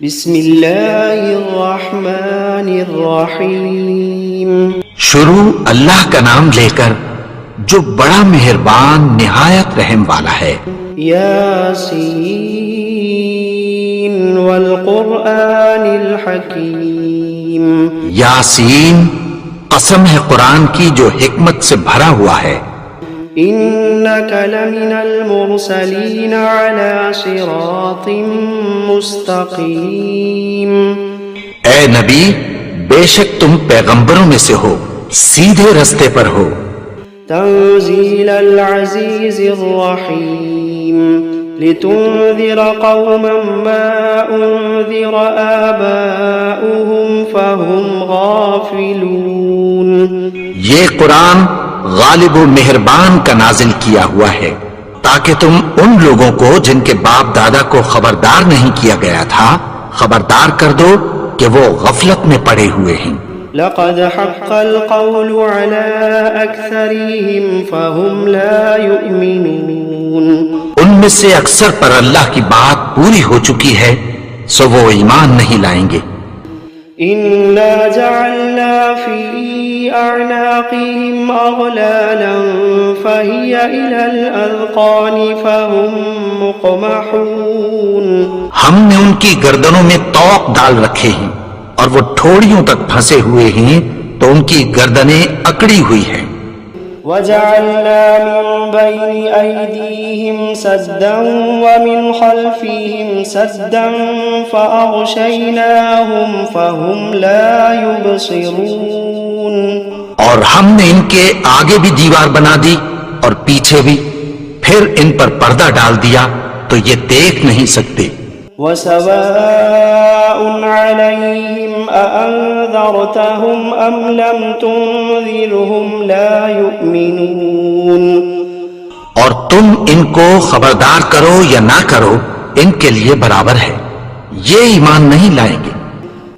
بسم اللہ الرحمن الرحیم۔ شروع اللہ کا نام لے کر جو بڑا مہربان نہایت رحم والا ہے۔ یاسین والقرآن الحکیم۔ یاسین، قسم ہے قرآن کی جو حکمت سے بھرا ہوا ہے۔ انک لمن المرسلین علی صراط مستقیم۔ اے نبی، بے شک تم پیغمبروں میں سے ہو، سیدھے رستے پر ہو۔ تنزیل العزیز الرحیم۔ لتنذر قوما ما انذر آباؤهم فهم غافلون۔ یہ قرآن غالب و مہربان کا نازل کیا ہوا ہے تاکہ تم ان لوگوں کو جن کے باپ دادا کو خبردار نہیں کیا گیا تھا خبردار کر دو کہ وہ غفلت میں پڑے ہوئے ہیں۔ لقد حق القول على أكثرهم فهم لا يؤمنون۔ ان میں سے اکثر پر اللہ کی بات پوری ہو چکی ہے سو وہ ایمان نہیں لائیں گے۔ إنا جعلنا في أعناقهم أغلالا فهي إلى الأذقان فهم مقمحون۔ ہم نے ان کی گردنوں میں طوق ڈال رکھے ہیں اور وہ ٹھوڑیوں تک پھنسے ہوئے ہیں تو ان کی گردنیں اکڑی ہوئی ہیں۔ وجعلنا من بين أيديهم سدا ومن خلفهم سدا فأغشيناهم فهم لا يبصرون۔ اور ہم نے ان کے آگے بھی دیوار بنا دی اور پیچھے بھی، پھر ان پر پردہ ڈال دیا تو یہ دیکھ نہیں سکتے۔ وسواء عليهم أأنذرتهم أم لم تنذرهم لا يؤمنون۔ اور تم ان کو خبردار کرو یا نہ کرو ان کے لیے برابر ہے، یہ ایمان نہیں لائیں گے۔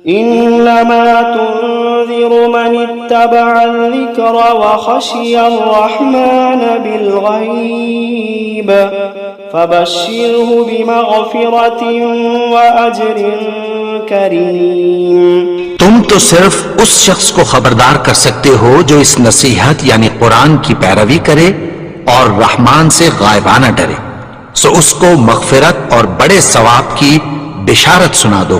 إنما تنذر من اتبع الذكر وخشي الرحمن بالغيب فبشره بمغفرة وأجر كريم۔ تم تو صرف اس شخص کو خبردار کر سکتے ہو جو اس نصیحت یعنی قرآن کی پیروی کرے اور رحمان سے غائبانہ ڈرے، سو اس کو مغفرت اور بڑے ثواب کی بشارت سنا دو۔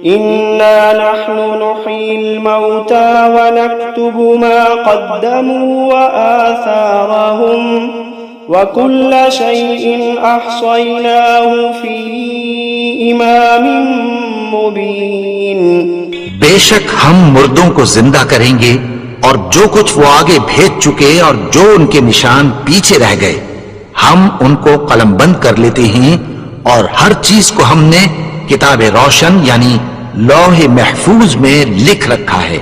إنا نحن نحيي الموتى ونكتب ما قدموا وآثارهم وكل شيء أحصيناه في إمام مبين۔ بے شک ہم مردوں کو زندہ کریں گے اور جو کچھ وہ آگے بھیج چکے اور جو ان کے نشان پیچھے رہ گئے ہم ان کو قلم بند کر لیتے ہیں، اور ہر چیز کو ہم نے کتاب روشن یعنی لوح محفوظ میں لکھ رکھا ہے۔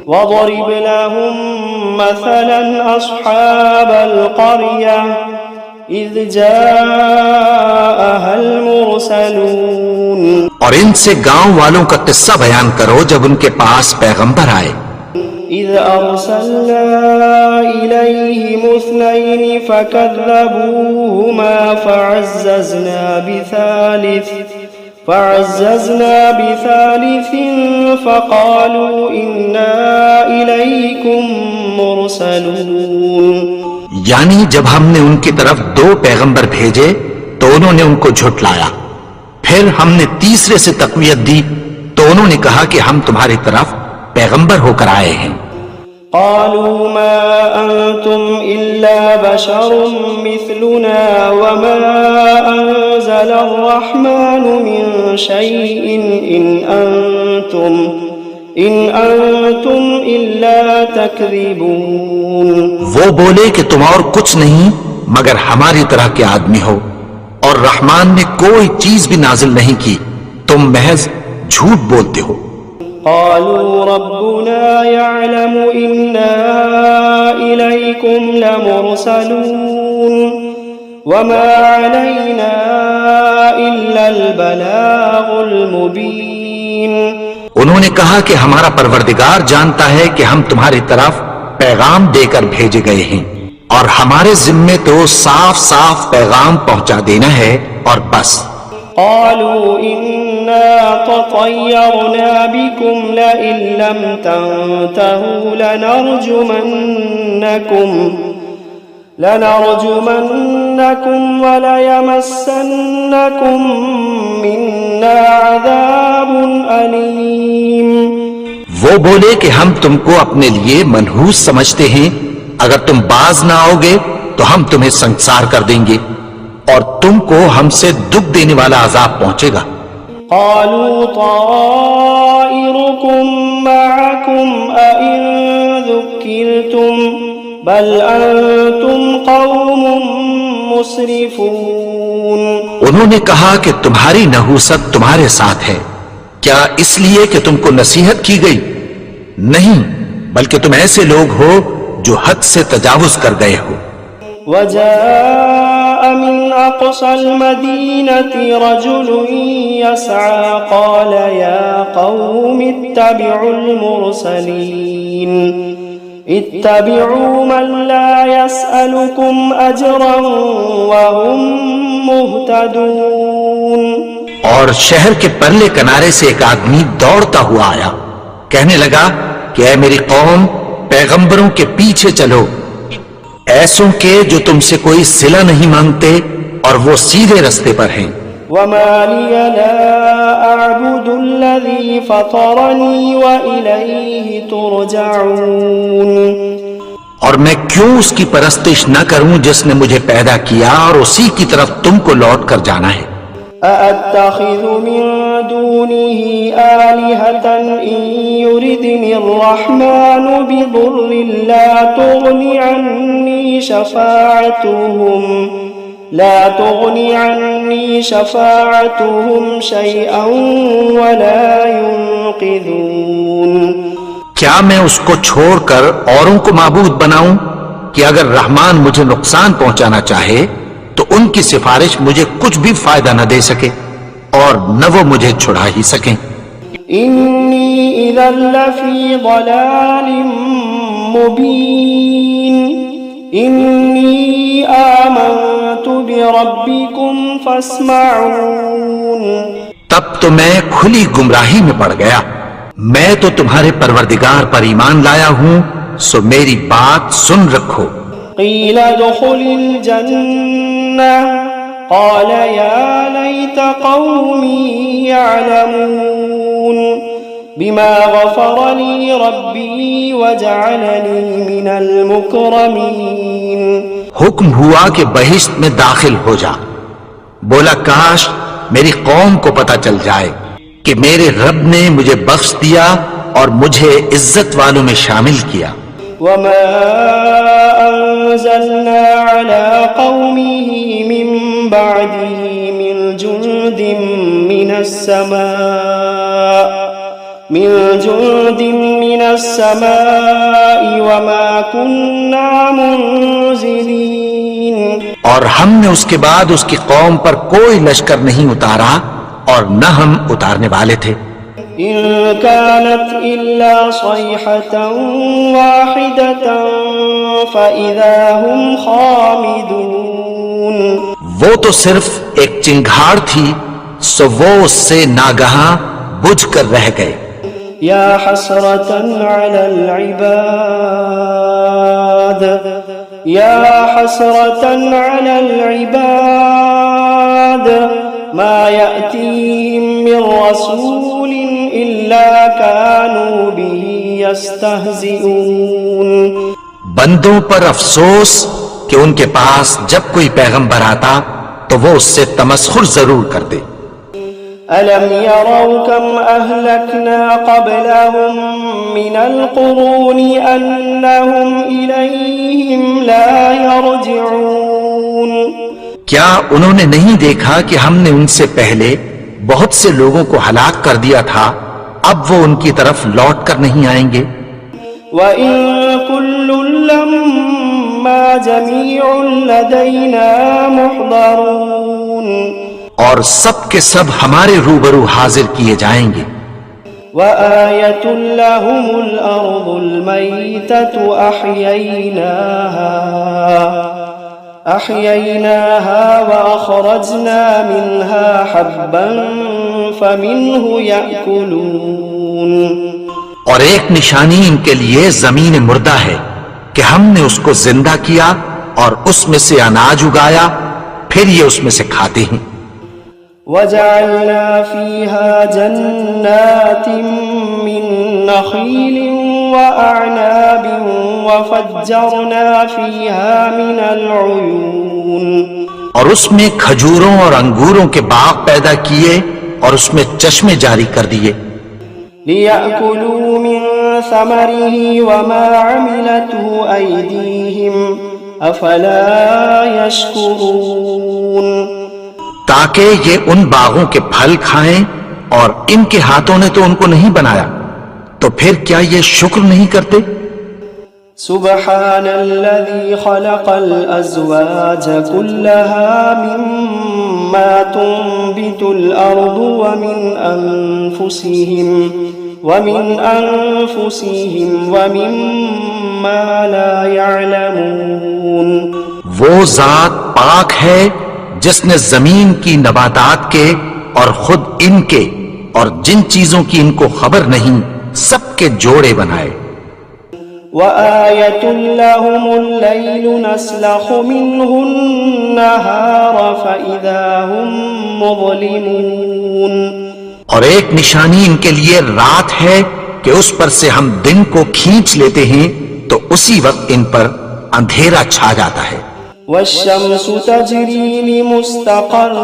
وَضَرِبْ لَهُمْ مَثَلًا أَصْحَابَ الْقَرْيَةِ إِذْ جَاءَهَا الْمُرْسَلُونَ۔ اور ان سے گاؤں والوں کا قصہ بیان کرو جب ان کے پاس پیغمبر آئے۔ إِذْ أَرْسَلْنَا إِلَيْهِمُ اثْنَيْنِ فَكَذَّبُوهُمَا فعززنا بثالث فقالوا إنا إليكم مرسلون۔ یعنی جب ہم نے ان کی طرف دو پیغمبر بھیجے تو انہوں نے ان کو جھٹلایا، پھر ہم نے تیسرے سے تقویت دی تو انہوں نے کہا کہ ہم تمہاری طرف پیغمبر ہو کر آئے ہیں۔ قالوا ما أنتم إلا بشر مثلنا وما أنزل الرحمن من شيء إن أنتم إلا تكذبون۔ وہ بولے کہ تم اور کچھ نہیں مگر ہماری طرح کے آدمی ہو، اور رحمان نے کوئی چیز بھی نازل نہیں کی، تم محض جھوٹ بولتے ہو۔ قالوا ربنا يعلم إنا إليكم لمرسلون وما علينا إلا البلاغ المبين۔ انہوں نے کہا کہ ہمارا پروردگار جانتا ہے کہ ہم تمہاری طرف پیغام دے کر بھیجے گئے ہیں، اور ہمارے ذمے تو صاف صاف پیغام پہنچا دینا ہے اور بس۔ قالوا إنا تطيرنا بكم لئن لم تنتهوا لنرجمنكم وليمسنكم منا عذاب أليم. وہ بولے کہ ہم تم کو اپنے لیے منحوس سمجھتے ہیں، اگر تم باز نہ آؤ گے تو ہم تمہیں سنسار کر دیں گے اور تم کو ہم سے دکھ دینے والا عذاب پہنچے گا. قالوا طائركم معكم أئن ذكرتم بل أنتم قوم مسرفون. انہوں نے کہا کہ تمہاری نحوست تمہارے ساتھ ہے، کیا اس لیے کہ تم کو نصیحت کی گئی؟ نہیں، بلکہ تم ایسے لوگ ہو جو حد سے تجاوز کر گئے ہو. وجاء من أقصى المدينة رجل يسعى قال يا قوم اتبعوا المرسلين اتبعوا من لا يسألكم أجرا وهم مهتدون. اور شہر کے پرلے کنارے سے ایک آدمی دوڑتا ہوا آیا، کہنے لگا کہ اے میری قوم، پیغمبروں کے پیچھے چلو، ایسوں کے جو تم سے کوئی صلہ نہیں مانگتے اور وہ سیدھے رستے پر ہیں. وما لي لا أعبد الذي فطرني وإليه ترجعون. اور میں کیوں اس کی پرستش نہ کروں جس نے مجھے پیدا کیا اور اسی کی طرف تم کو لوٹ کر جانا ہے. أأتخذ من دونه آلهة إن يردني الرحمن بضر لا تغني عني شفاعتهم شيئا ولا ينقذون. کیا میں اس کو چھوڑ کر اوروں کو معبود بناؤں کہ اگر رحمان مجھے نقصان پہنچانا چاہے تو ان کی سفارش مجھے کچھ بھی فائدہ نہ دے سکے اور نہ وہ مجھے چھڑا ہی سکیں. انی اذا لفی ضلال مبین انی آمنت بربکم فاسمعون. تب تو میں کھلی گمراہی میں پڑ گیا، میں تو تمہارے پروردگار پر ایمان لایا ہوں، سو میری بات سن رکھو. قیل ادخل الجنة قال يا ليت قومي يعلمون بما غفر لي ربي وجعلني من المكرمين. حکم ہوا کہ بہشت میں داخل ہو جا. بولا کاش میری قوم کو پتہ چل جائے کہ میرے رب نے مجھے بخش دیا اور مجھے عزت والوں میں شامل کیا. وما أنزلنا على قومه من بعده من جند من السماء وما كنا منزلين. اور ہم نے اس کے بعد اس کی قوم پر کوئی لشکر نہیں اتارا اور نہ ہم اتارنے والے تھے. إن كانت إلا صيحة واحدة فإذا هم خامدون. وہ تو صرف ایک چنگھاڑ تھی، سو وہ اس سے ناگہاں بجھ کر رہ گئے. يا حسرة على العباد ما يأتيهم من رسول إلا كانوا به يستهزئون. بندوں پر افسوس کہ ان کے پاس جب کوئی پیغمبر آتا تو وہ اس سے تمسخر ضرور کرتے. ألم يروا كم أهلكنا قبلهم من القرون أنهم إليهم لا يرجعون. کیا انہوں نے نہیں دیکھا کہ ہم نے ان سے پہلے بہت سے لوگوں کو ہلاک کر دیا تھا، اب وہ ان کی طرف لوٹ کر نہیں آئیں گے. وَإِن كُلٌّ لَّمَّا جَمِيعٌ لَّدَيْنَا مُحْضَرُونَ. اور سب کے سب ہمارے روبرو حاضر کیے جائیں گے. وَآيَةٌ لَّهُمُ الْأَرْضُ الْمَيْتَةُ أحييناها وأخرجنا منها حبا فمنه يأكلون اور ایک نشانی ان کے لیے زمین مردہ ہے کہ ہم نے اس کو زندہ کیا اور اس میں سے اناج اگایا، پھر یہ اس میں سے کھاتے ہیں۔ وجعلنا فيها جنات من نخيل وأعناب وفجرنا فيها من العيون، اور اس میں کھجوروں اور انگوروں کے باغ پیدا کیے اور اس میں چشمے جاری کر دیے، ليأكلوا من ثمره وما عملته أيديهم أفلا يشكرون، تاکہ یہ ان باغوں کے پھل کھائیں اور ان کے ہاتھوں نے تو ان کو نہیں بنایا، تو پھر کیا یہ شکر نہیں کرتے؟ سبحان الذي خلق الأزواج كلها مما تنبت الأرض ومن أنفسهم ومما لا يعلمون، وہ ذات پاک ہے جس نے زمین کی نباتات کے اور خود ان کے اور جن چیزوں کی ان کو خبر نہیں سب کے جوڑے بنائے۔ وآية لهم الليل نسلخ منه النهار فإذا هم مظلمون، اور ایک نشانی ان کے لیے رات ہے کہ اس پر سے ہم دن کو کھینچ لیتے ہیں تو اسی وقت ان پر اندھیرا چھا جاتا ہے۔ والشمس تجري لمستقر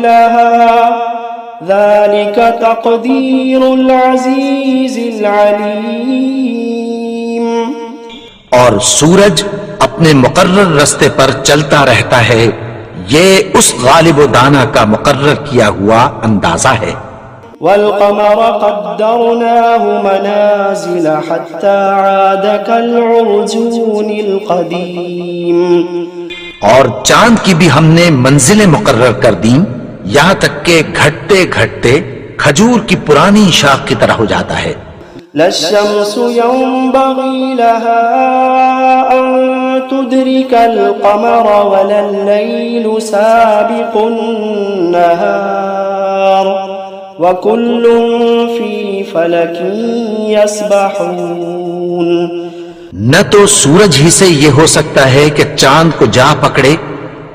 لها ذلك تقدير العزيز العليم، اور سورج اپنے مقرر رستے پر چلتا رہتا ہے، یہ اس غالب و دانا کا مقرر کیا ہوا اندازہ ہے۔ والقمر قدرناه منازل حتى عاد كالعرجون القديم، اور چاند کی بھی ہم نے منزلیں مقرر کر دیں یہاں تک کہ گھٹتے گھٹتے کھجور کی پرانی شاخ کی طرح ہو جاتا ہے۔ لا الشمس ينبغي لها أن تدرك القمر ولا الليل سابق النهار وكل في فلك يسبحون، نہ تو سورج ہی سے یہ ہو سکتا ہے کہ چاند کو جا پکڑے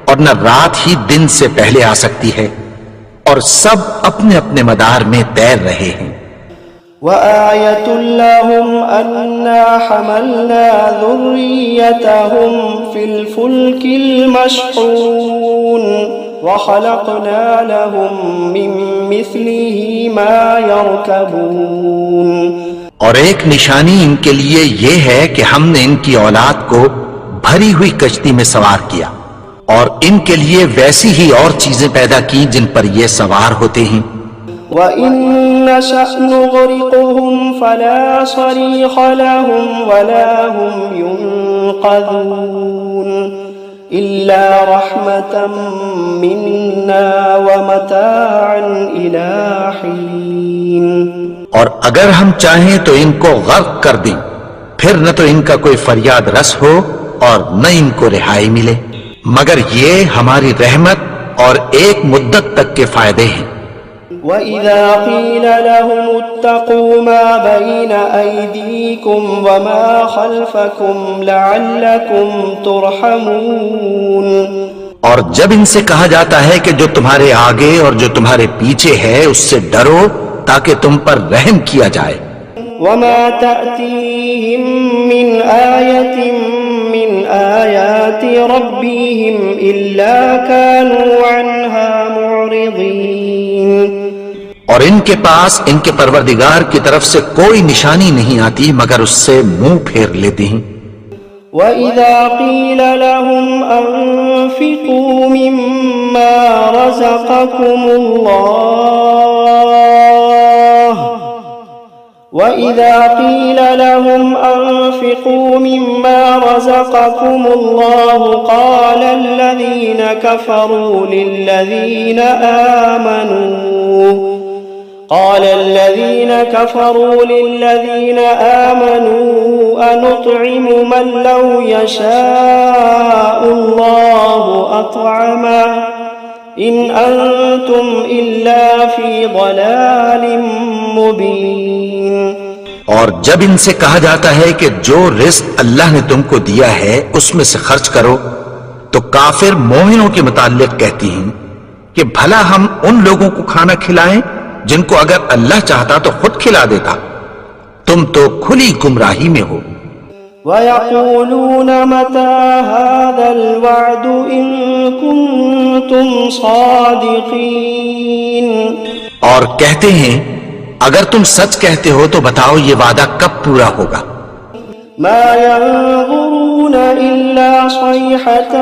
اور نہ رات ہی دن سے پہلے آ سکتی ہے، اور سب اپنے اپنے مدار میں تیر رہے ہیں۔ وآية لهم أنا حملنا ذريتهم في الفلك المشحون وخلقنا لهم من مثله ما يركبون، اور ایک نشانی ان کے لیے یہ ہے کہ ہم نے ان کی اولاد کو بھری ہوئی کشتی میں سوار کیا اور ان کے لیے ویسی ہی اور چیزیں پیدا کی جن پر یہ سوار ہوتے ہیں۔ وَإِن نَّشَأْ نُغْرِقْهُمْ فَلَا صَرِيخَ لَهُمْ وَلَا هُمْ يُنقَذُونَ إِلَّا رَحْمَةً مِنَّا وَمَتَاعًا إِلَىٰ حِينٍ، اور اگر ہم چاہیں تو ان کو غرق کر دیں، پھر نہ تو ان کا کوئی فریاد رس ہو اور نہ ان کو رہائی ملے، مگر یہ ہماری رحمت اور ایک مدت تک کے فائدے ہیں۔ وَإِذَا قِيلَ لَهُمُ اتَّقُوا مَا بَيْنَ أَيْدِيكُمْ وَمَا خَلْفَكُمْ لَعَلَّكُمْ تُرْحَمُونَ، اور جب ان سے کہا جاتا ہے کہ جو تمہارے آگے اور جو تمہارے پیچھے ہے اس سے ڈرو تاکہ تم پر رحم کیا جائے۔ وَمَا تَأْتِيهِم مِّنْ آيَةٍ مِّنْ آيَاتِ رَبِّهِمْ إِلَّا كَانُوا عَنْهَا مُعْرِضِينَ، اور ان کے پاس ان کے پروردگار کی طرف سے کوئی نشانی نہیں آتی مگر اس سے منہ پھیر لیتے ہیں۔ وَإِذَا قِيلَ لَهُمْ أَنفِقُوا مِمَّا رَزَقَكُمُ اللَّهُ وَإِذَا قِيلَ لَهُمْ أَنفِقُوا مِمَّا رَزَقَكُمُ اللَّهُ قَالَ الَّذِينَ كَفَرُوا لِلَّذِينَ آمَنُوا أَنُطْعِمُ مَن لَّوْ يَشَاءُ اللَّهُ أَطْعَمَهُ إن أنتم إلا في ضلال مبين. اور جب ان سے کہا جاتا ہے کہ جو رزق اللہ نے تم کو دیا ہے اس میں سے خرچ کرو، تو کافر مومنوں کے متعلق کہتی ہیں کہ بھلا ہم ان لوگوں کو کھانا کھلائیں جن کو اگر اللہ چاہتا تو خود کھلا دیتا، تم تو کھلی گمراہی میں ہو. وَيَقُولُونَ مَتَى هَذَا الْوَعْدُ إِن كُنتُمْ صَادِقِينَ. اور کہتے ہیں اگر تم سچ کہتے ہو تو بتاؤ یہ وعدہ کب پورا ہوگا. مَا يَنظُرُونَ إِلَّا صَيْحَةً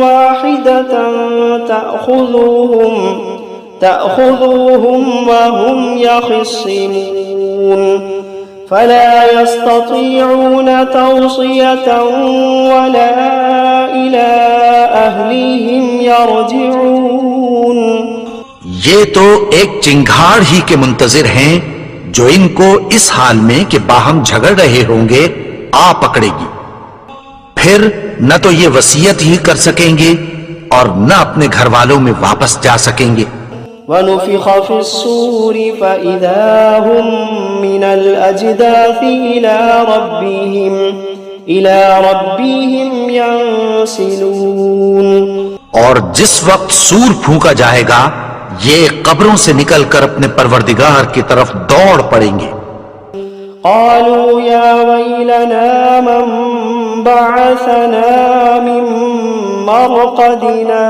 وَاحِدَةً تَأْخُذُوهُمْ وَهُمْ يَخِصِّمُونَ فَلَا يَسْتَطِيعُونَ تَوْصِيَةً وَلَا إِلَىٰ أَهْلِهِمْ يَرْجِعُونَ. یہ تو ایک چنگھاڑ ہی کے منتظر ہیں جو ان کو اس حال میں کہ باہم جھگڑ رہے ہوں گے آ پکڑے گی، پھر نہ تو یہ وصیت ہی کر سکیں گے اور نہ اپنے گھر والوں میں واپس جا سکیں گے. وَنُفِخَ فِي الصُّورِ فَإِذَا هُم مِّنَ الْأَجْدَاثِ إِلَىٰ رَبِّهِمْ يَنسِلُونَ. اور جس وقت سور پھونکا جائے گا یہ قبروں سے نکل کر اپنے پروردگار کی طرف دوڑ پڑیں گے. قالوا يا ويلنا من بعثنا من مرقدنا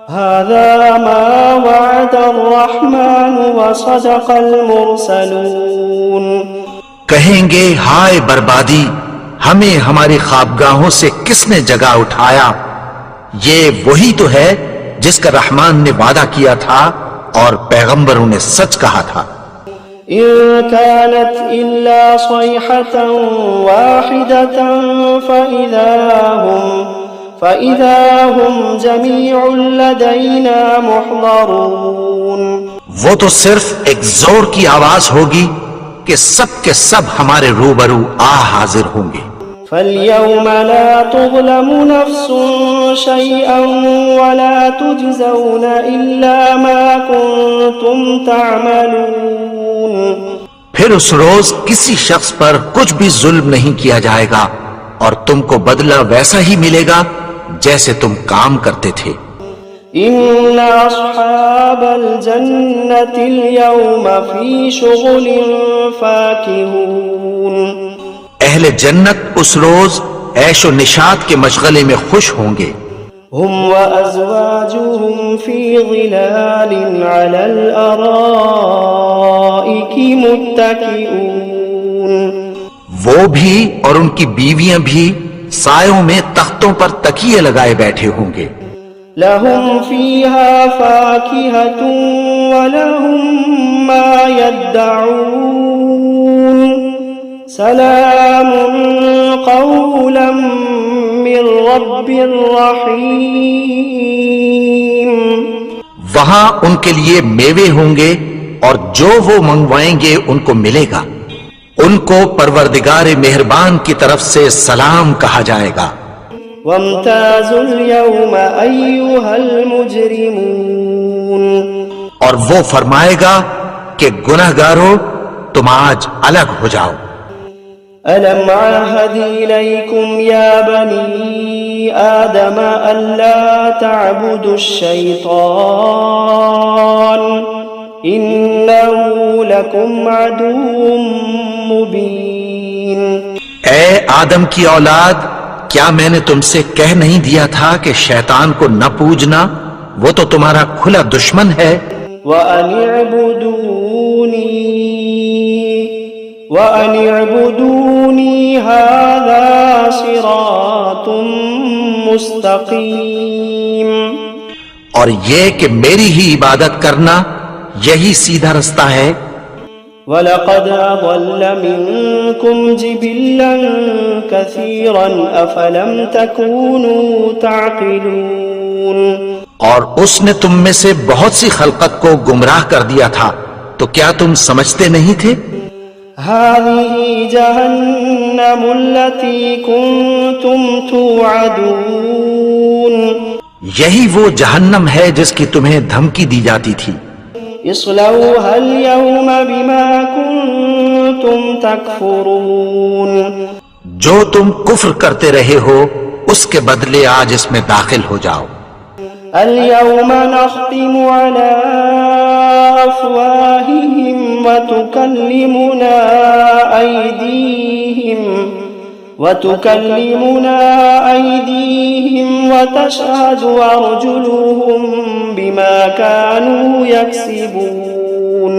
هذا ما وعد الرحمن وصدق المرسلون. کہیں گے ہائے بربادی، ہمیں ہماری خوابگاہوں سے کس نے جگا اٹھایا، یہ وہی تو ہے جس کا رحمان نے وعدہ کیا تھا اور پیغمبروں نے سچ کہا تھا. إن كانت إلا صيحة واحدة فإذا هم جميع لدينا محضرون. وہ تو صرف ایک زور کی آواز ہوگی کہ سب کے سب ہمارے روبرو حاضر ہوں گے. فَالْيَوْمَ لَا تُظْلَمُ نَفْسٌ شَيْئًا وَلَا تُجْزَوْنَ إِلَّا مَا كُنتُمْ تَعْمَلُونَ. پھر اس روز کسی شخص پر کچھ بھی ظلم نہیں کیا جائے گا اور تم کو بدلہ ویسا ہی ملے گا جیسے تم کام کرتے تھے. إِنَّ أَصْحَابَ الْجَنَّةِ الْيَوْمَ فِي شُغُلٍ فَاكِهُونَ. اہل جنت اس روز عیش و نشاط کے مشغلے میں خوش ہوں گے. هم وأزواجهم في ظلال على الأرائك متكئون. وہ بھی اور ان کی بیویاں بھی سایوں میں تختوں پر تکیے لگائے بیٹھے ہوں گے. لهم فيها فاكهة ولهم ما يدعون سلام قولا من رب رحيم. وہاں ان کے لیے میوے ہوں گے اور جو وہ منگوائیں گے ان کو ملے گا. ان کو پروردگار مہربان کی طرف سے سلام کہا جائے گا. وامتازوا اليوم أيها المجرمون. اور وہ فرمائے گا کہ گنہگارو تم آج الگ ہو جاؤ. ألم عاهد إليكم يا بني آدم ألا تعبدوا الشيطان إنه لكم عدو مبين. اے آدم کی اولاد، کیا میں نے تم سے کہہ نہیں دیا تھا کہ شیطان کو نہ پوجنا، وہ تو تمہارا کھلا دشمن ہے. وَأَنِ اعْبُدُونِي هَذَا صِرَاطٌ مُسْتَقِيم. اور یہ کہ میری ہی عبادت کرنا یہی سیدھا رستہ ہے. وَلَقَدْ أَضَلَّ مِنكُمْ جِبِلًّا كَثِيرًا أَفَلَمْ تَكُونُوا تَعْقِلُونَ. اور اس نے تم میں سے بہت سی خلقت کو گمراہ کر دیا تھا، تو کیا تم سمجھتے نہیں تھے؟ هَذِهِ جَهَنَّمُ الَّتِي كُنتُمْ تُوعَدُونَ. یہی وہ جہنم ہے جس کی تمہیں دھمکی دی جاتی تھی. اصلوها اليوم بما كنتم تكفرون. جو تم کفر کرتے رہے ہو اس کے بدلے آج اس میں داخل ہو جاؤ. اليوم نختم على أفواههم وتكلمنا أيديهم وتشهد أرجلهم بما كانوا يكسبون.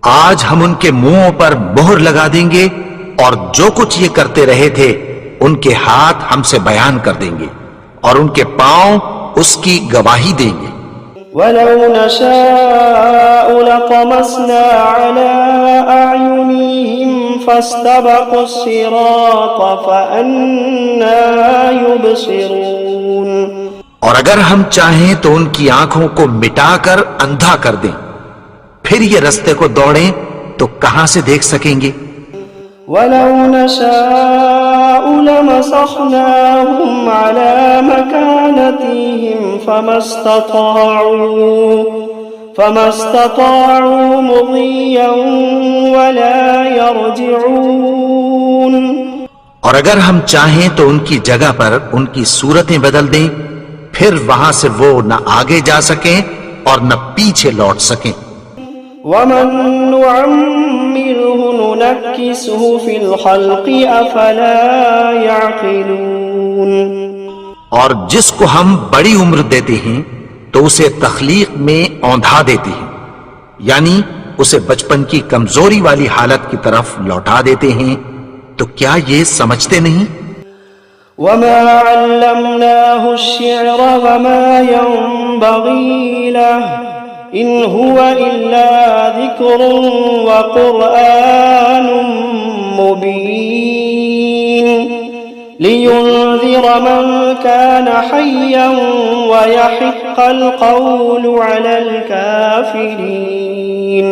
آج ہم ان کے منہوں پر مہر لگا دیں گے اور جو کچھ یہ کرتے رہے تھے ان کے ہاتھ ہم سے بیان کر دیں گے اور ان کے پاؤں اس کی گواہی دیں گے. وَلَوْ نَشَاءُ لَطَمَسْنَا عَلَىٰ أَعْيُنِهِمْ فَاسْتَبَقُوا الصِّرَاطَ فَأَنَّىٰ يُبْصِرُونَ. اور اگر ہم چاہیں تو ان کی آنکھوں کو مٹا کر اندھا کر دیں، پھر یہ رستے کو دوڑیں تو کہاں سے دیکھ سکیں گے. وَلَوْ نَشَاءُ لَمَسَخْنَاهُمْ عَلَىٰ مَكَانَتِهِمْ فَمَا اسْتَطَاعُوا مُضِيًّا وَلَا يَرْجِعُونَ. اور اگر ہم چاہیں تو ان کی جگہ پر ان کی صورتیں بدل دیں، پھر وہاں سے وہ نہ آگے جا سکیں اور نہ پیچھے لوٹ سکیں. وَمَن نُّعَمِّرْهُ نُنَكِّسْهُ فِي الْخَلْقِ أَفَلَا يَعْقِلُونَ. اور جس کو ہم بڑی عمر دیتے ہیں تو اسے تخلیق میں اوندھا دیتے ہیں، یعنی اسے بچپن کی کمزوری والی حالت کی طرف لوٹا دیتے ہیں. تو کیا یہ سمجھتے نہیں؟ وَمَا عَلَّمْنَاهُ الشِّعْرَ وَمَا يَنبَغِي لَهُ إِنْ هُوَ إِلَّا ذِكْرٌ وَقُرْآنٌ مُبِينٌ لِيُنذِرَ مَنْ كَانَ حَيًّا وَيَحِقَّ الْقَوْلُ عَلَى الْكَافِرِينَ.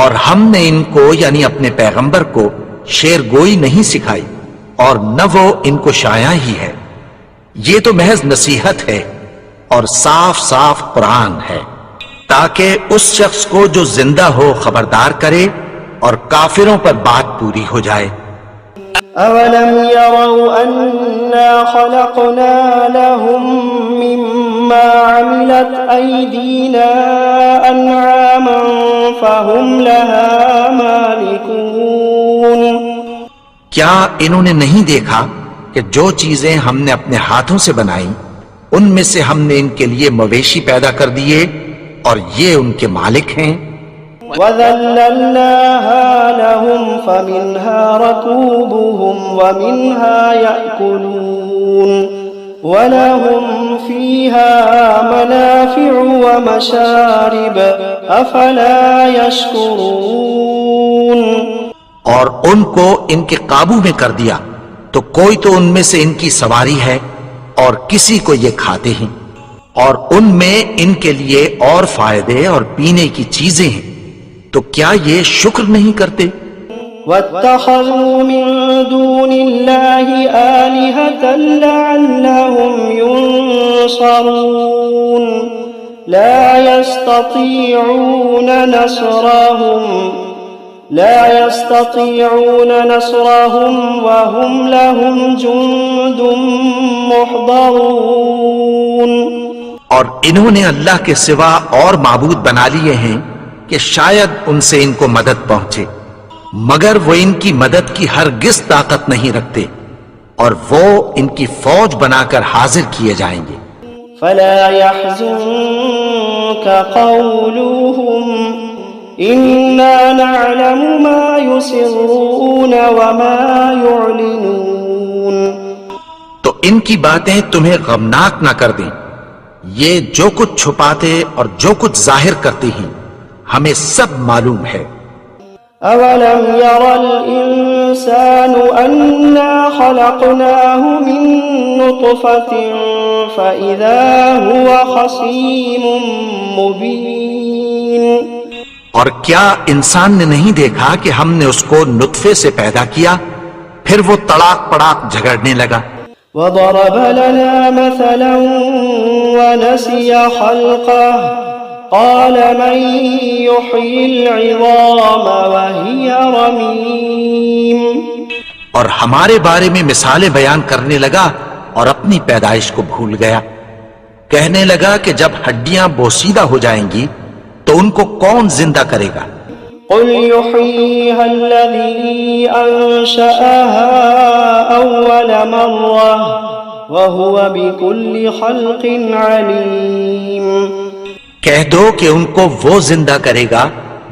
اور ہم نے ان کو یعنی اپنے پیغمبر کو شعر گوئی نہیں سکھائی اور نہ وہ ان کو شایع ہی ہے. یہ تو محض نصیحت ہے اور صاف صاف قرآن ہے تاکہ اس شخص کو جو زندہ ہو خبردار کرے اور کافروں پر بات پوری ہو جائے. أَوَلَمْ يَرَوْا أَنَّا خَلَقْنَا لَهُم مِّمَّا عَمِلَتْ أَيْدِينَا أَنْعَامًا فَهُمْ لَهَا مَالِكُونَ. کیا انہوں نے نہیں دیکھا کہ جو چیزیں ہم نے اپنے ہاتھوں سے بنائیں ان میں سے ہم نے ان کے لیے مویشی پیدا کر دیے اور یہ ان کے مالک ہیں. وَذَلَّلْنَاهَا لَهُمْ فَمِنْهَا رَكُوبُهُمْ وَمِنْهَا يَأْكُلُونَ وَلَهُمْ فِيهَا مَنَافِعُ وَمَشَارِبُ أَفَلَا يَشْكُرُونَ. اور ان کو ان کے قابو میں کر دیا تو کوئی تو ان میں سے ان کی سواری ہے اور کسی کو یہ کھاتے ہیں، اور ان میں ان کے لیے اور فائدے اور پینے کی چیزیں ہیں. تو کیا یہ شکر نہیں کرتے؟ وَاتَّخَذُوا مِن دُونِ اللَّهِ آلِهَةً لَعَلَّهُمْ يُنصَرُونَ لَا يَسْتَطِيعُونَ نَصْرَهُمْ وَهُمْ لَهُمْ جُندٌ مُحْضَرُونَ. اور انہوں نے اللہ کے سوا اور معبود بنا لیے ہیں کہ شاید ان سے ان کو مدد پہنچے، مگر وہ ان کی مدد کی ہرگز طاقت نہیں رکھتے اور وہ ان کی فوج بنا کر حاضر کیے جائیں گے. فَلَا يَحْزُنكَ قَوْلُهُمْ إِنَّا نَعْلَمُ مَا يُسِرُّونَ وَمَا يُعْلِنُونَ. تو ان کی باتیں تمہیں غمناک نہ کر دیں، یہ جو کچھ چھپاتے اور جو کچھ ظاہر کرتے ہیں ہمیں سب معلوم ہے. أَوَلَمْ يَرَ الْإِنسَانُ أَنَّا خَلَقْنَاهُ مِن نُّطْفَةٍ فَإِذَا هُوَ خَصِيمٌ مُّبِينٌ. اور کیا انسان نے نہیں دیکھا کہ ہم نے اس کو نطفے سے پیدا کیا، پھر وہ تڑاک پڑاک جھگڑنے لگا. وضرب لنا مثلا ونسي خلقه قال من يحيي العظام وهي رميم. اور ہمارے بارے میں مثالیں بیان کرنے لگا اور اپنی پیدائش کو بھول گیا. کہنے لگا کہ جب ہڈیاں بوسیدہ ہو جائیں گی تو ان کو کون زندہ کرے گا؟ قل يحييها الذي أنشأها أول مرة وهو بكل خلق عليم. کہہ دو کہ ان کو وہ زندہ کرے گا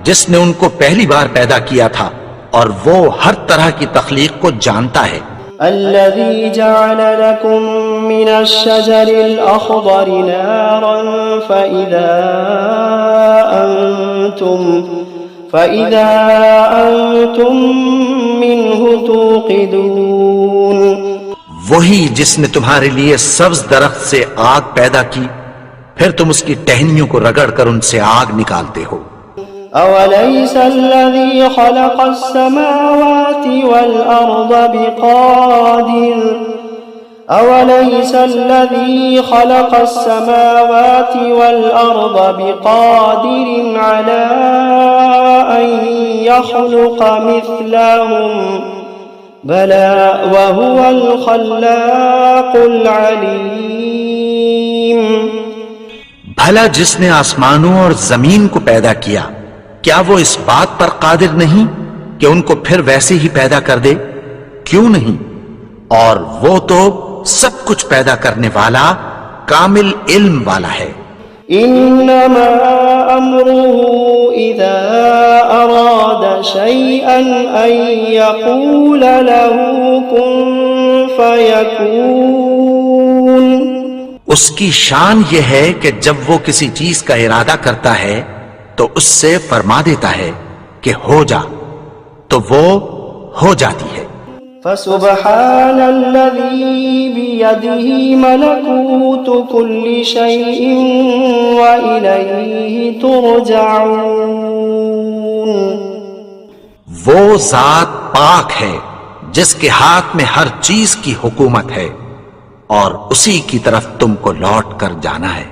جس نے ان کو پہلی بار پیدا کیا تھا اور وہ ہر طرح کی تخلیق کو جانتا ہے. الذي جعل لكم من الشجر الأخضر نارا فإذا أنتم منه توقدون. وہی جس نے تمہارے لیے سبز درخت سے آگ پیدا کی پھر تم اس کی ٹہنیوں کو رگڑ کر ان سے آگ نکالتے ہو. أوليس الذي خلق السماوات والأرض بقادر على أن يخلق مثلهم بلى وهو الخلاق العليم. بھلا جس نے آسمانوں اور زمین کو پیدا کیا کیا وہ اس بات پر قادر نہیں کہ ان کو پھر ویسے ہی پیدا کر دے؟ کیوں نہیں؟ اور وہ تو سب کچھ پیدا کرنے والا کامل علم والا ہے. انما امره اذا اراد شيئا ان يقول له كن فيكون. اس کی شان یہ ہے کہ جب وہ کسی چیز کا ارادہ کرتا ہے تو اس سے فرما دیتا ہے کہ ہو جا تو وہ ہو جاتی ہے. فسبحان الذي بيده ملكوت كل شيء وإليه ترجعون. وہ ذات پاک ہے جس کے ہاتھ میں ہر چیز کی حکومت ہے اور اسی کی طرف تم کو لوٹ کر جانا ہے.